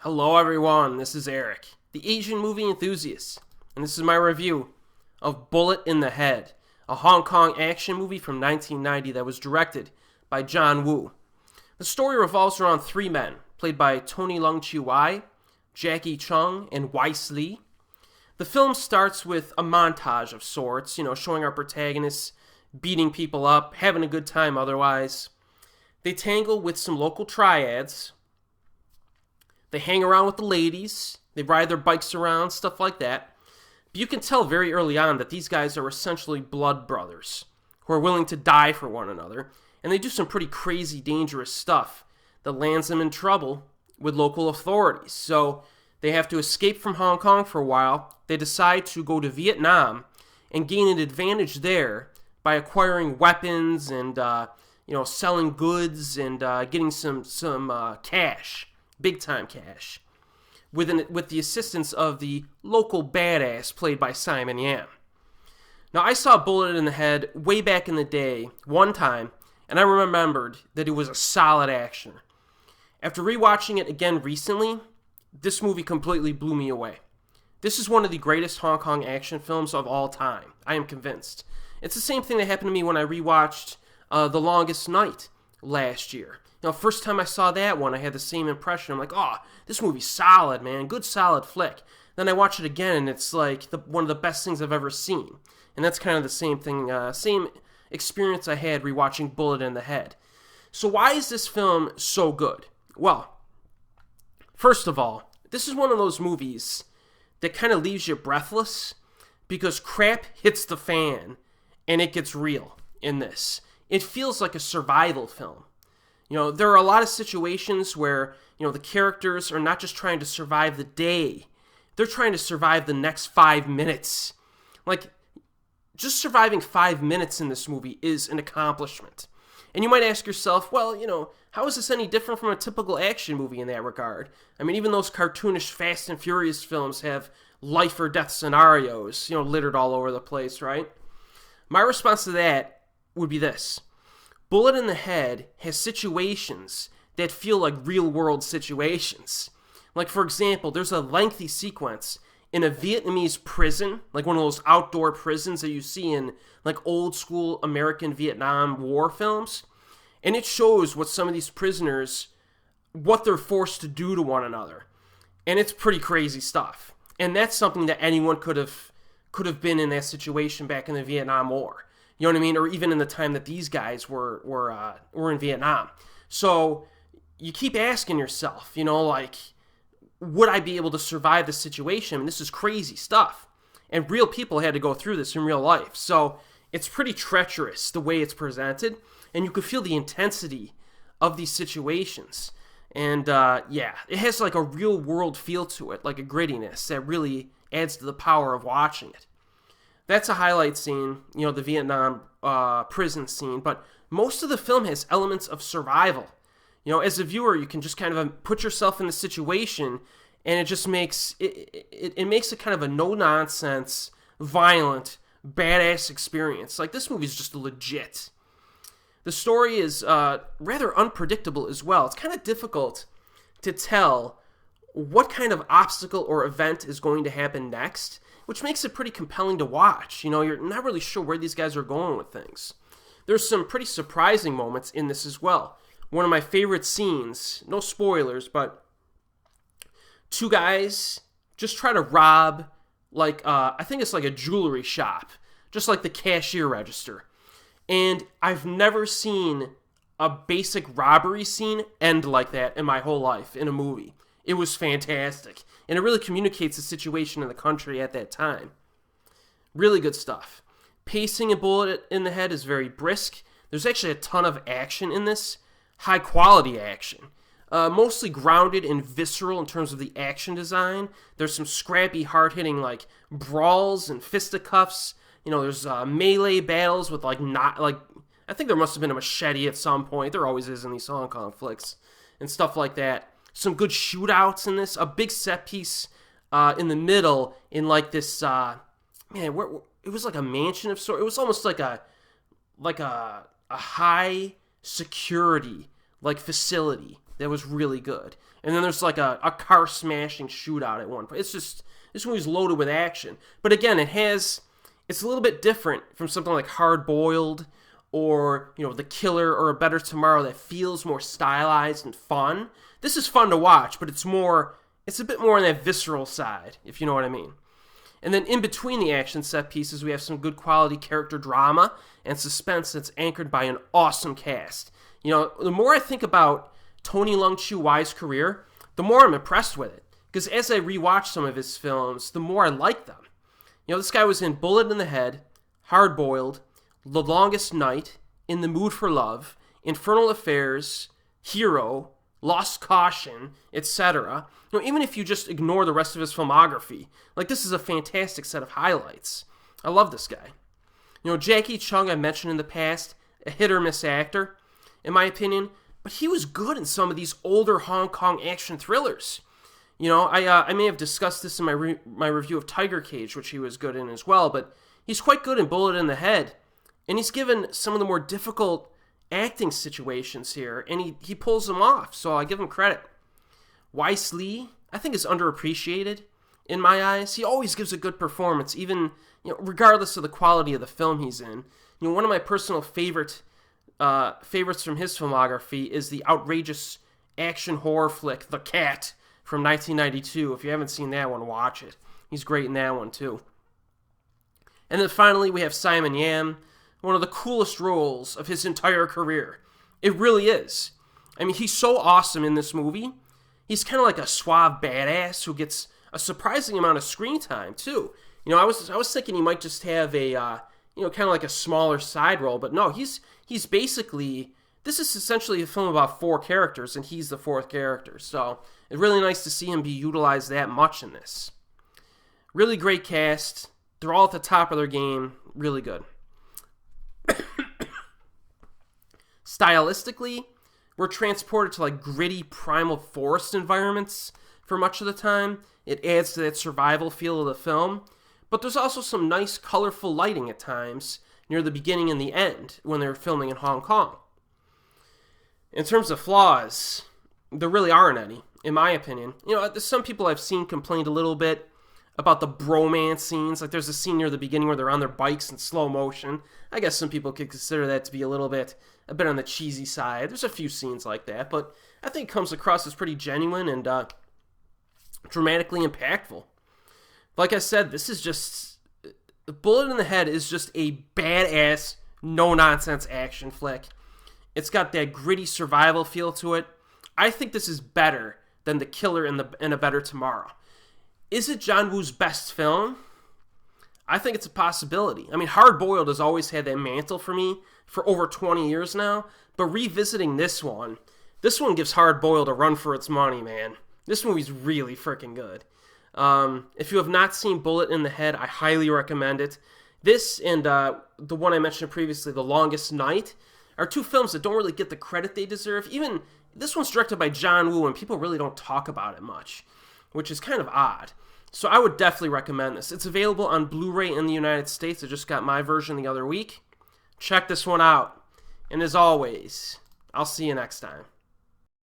Hello everyone, this is Erik, the Asian movie enthusiast, and this is my review of Bullet in the Head, a Hong Kong action movie from 1990 that was directed by John Woo. The story revolves around three men, played by Tony Leung Chiu-wai, Jacky, Cheung, and Waise. The film starts with a montage of sorts, showing our protagonists beating people up, having a good time otherwise. They tangle with some local triads. They hang around with the ladies. They ride their bikes around, stuff like that. But you can tell very early on that these guys are essentially blood brothers who are willing to die for one another. And they do some pretty crazy, dangerous stuff that lands them in trouble with local authorities. So they have to escape from Hong Kong for a while. They decide to go to Vietnam and gain an advantage there by acquiring weapons and selling goods and getting some cash. Big-time cash, with the assistance of the local badass played by Simon Yam. Now, I saw Bullet in the Head way back in the day, one time, and I remembered that it was a solid action. After rewatching it again recently, this movie completely blew me away. This is one of the greatest Hong Kong action films of all time. I am convinced. It's the same thing that happened to me when I rewatched The Longest Night last year. First time I saw that one, I had the same impression. I'm like, oh, this movie's solid, man. Good, solid flick. Then I watch it again, and it's like one of the best things I've ever seen. And that's kind of the same thing, same experience I had rewatching Bullet in the Head. So why is this film so good? Well, first of all, this is one of those movies that kind of leaves you breathless because crap hits the fan, and it gets real in this. It feels like a survival film. There are a lot of situations where, the characters are not just trying to survive the day. They're trying to survive the next 5 minutes. Like, just surviving 5 minutes in this movie is an accomplishment. And you might ask yourself, well, how is this any different from a typical action movie in that regard? I mean, even those cartoonish Fast and Furious films have life or death scenarios, littered all over the place, right? My response to that would be this. Bullet in the Head has situations that feel like real-world situations. Like, for example, there's a lengthy sequence in a Vietnamese prison, like one of those outdoor prisons that you see in, like, old-school American Vietnam War films. And it shows what some of these prisoners, what they're forced to do to one another. And it's pretty crazy stuff. And that's something that anyone could have been in that situation back in the Vietnam War. You know what I mean? Or even in the time that these guys were in Vietnam. So you keep asking yourself, would I be able to survive this situation? I mean, this is crazy stuff. And real people had to go through this in real life. So it's pretty treacherous the way it's presented. And you can feel the intensity of these situations. And it has like a real world feel to it, like a grittiness that really adds to the power of watching it. That's a highlight scene, the Vietnam prison scene, but most of the film has elements of survival. As a viewer, you can just kind of put yourself in the situation, and it just makes it makes it kind of a no-nonsense, violent, badass experience. Like, this movie is just legit. The story is rather unpredictable as well. It's kind of difficult to tell what kind of obstacle or event is going to happen next, which makes it pretty compelling to watch. You're not really sure where these guys are going with things. There's some pretty surprising moments in this as well. One of my favorite scenes, no spoilers, but two guys just try to rob, I think it's like a jewelry shop, just like the cashier register. And I've never seen a basic robbery scene end like that in my whole life in a movie. It was fantastic. And it really communicates the situation in the country at that time. Really good stuff. Pacing in Bullet in the Head is very brisk. There's actually a ton of action in this. High quality action. Mostly grounded and visceral in terms of the action design. There's some scrappy, hard-hitting brawls and fisticuffs. There's melee battles with I think there must have been a machete at some point. There always is in these Hong Kong flicks. And stuff like that. Some good shootouts in this. A big set piece in the middle in this, it was like a mansion of sorts. It was almost like a high security facility that was really good. And then there's like a car smashing shootout at one point. It's just, this movie's loaded with action. But again, it's a little bit different from something like Hard Boiled or, The Killer or A Better Tomorrow that feels more stylized and fun. This is fun to watch, but it's a bit more on that visceral side, if you know what I mean. And then in between the action set pieces, we have some good quality character drama and suspense that's anchored by an awesome cast. The more I think about Tony Leung Chiu-wai's career, the more I'm impressed with it. Because as I rewatch some of his films, the more I like them. This guy was in Bullet in the Head, Hard Boiled, The Longest Night, In the Mood for Love, Infernal Affairs, Hero, Lost Caution, etc. Even if you just ignore the rest of his filmography, this is a fantastic set of highlights. I love this guy. Jacky Cheung, I mentioned in the past, a hit or miss actor, in my opinion, but he was good in some of these older Hong Kong action thrillers. I may have discussed this in my review of Tiger Cage, which he was good in as well, but he's quite good in Bullet in the Head, and he's given some of the more difficult acting situations here, and he pulls them off, so I give him credit. Waise, I think, is underappreciated in my eyes. He always gives a good performance, even regardless of the quality of the film he's in. One of my personal favorites from his filmography is the outrageous action horror flick The Cat from 1992. If you haven't seen that one, watch it. He's great in that one too. And then finally, we have Simon Yam, one of the coolest roles of his entire career. It really is. I mean, he's so awesome in this movie. He's kind of like a suave badass who gets a surprising amount of screen time too. I was thinking he might just have a kind of like a smaller side role, but no, he's basically, this is essentially a film about 4 characters, and he's the 4th character. So it's really nice to see him be utilized that much in this. Really great cast. They're all at the top of their game. Really good. Stylistically, we're transported to gritty primal forest environments for much of the time. It adds to that survival feel of the film. But there's also some nice colorful lighting at times near the beginning and the end when they're filming in Hong Kong. In terms of flaws, there really aren't any, in my opinion. Some people I've seen complained a little bit about the bromance scenes. There's a scene near the beginning where they're on their bikes in slow motion. I guess some people could consider that to be a bit on the cheesy side. There's a few scenes like that, but I think it comes across as pretty genuine and dramatically impactful. Like I said, this is just, Bullet in the Head is just a badass, no-nonsense action flick. It's got that gritty survival feel to it. I think this is better than The Killer and A Better Tomorrow. Is it John Woo's best film? I think it's a possibility. I mean, Hard Boiled has always had that mantle for me for over 20 years now, but revisiting this one gives Hard Boiled a run for its money, man. This movie's really freaking good. If you have not seen Bullet in the Head, I highly recommend it. This and the one I mentioned previously, The Longest Night, are 2 films that don't really get the credit they deserve. Even this one's directed by John Woo, and people really don't talk about it much, which is kind of odd. So I would definitely recommend this. It's available on Blu-ray in the United States. I just got my version the other week. Check this one out. And as always, I'll see you next time.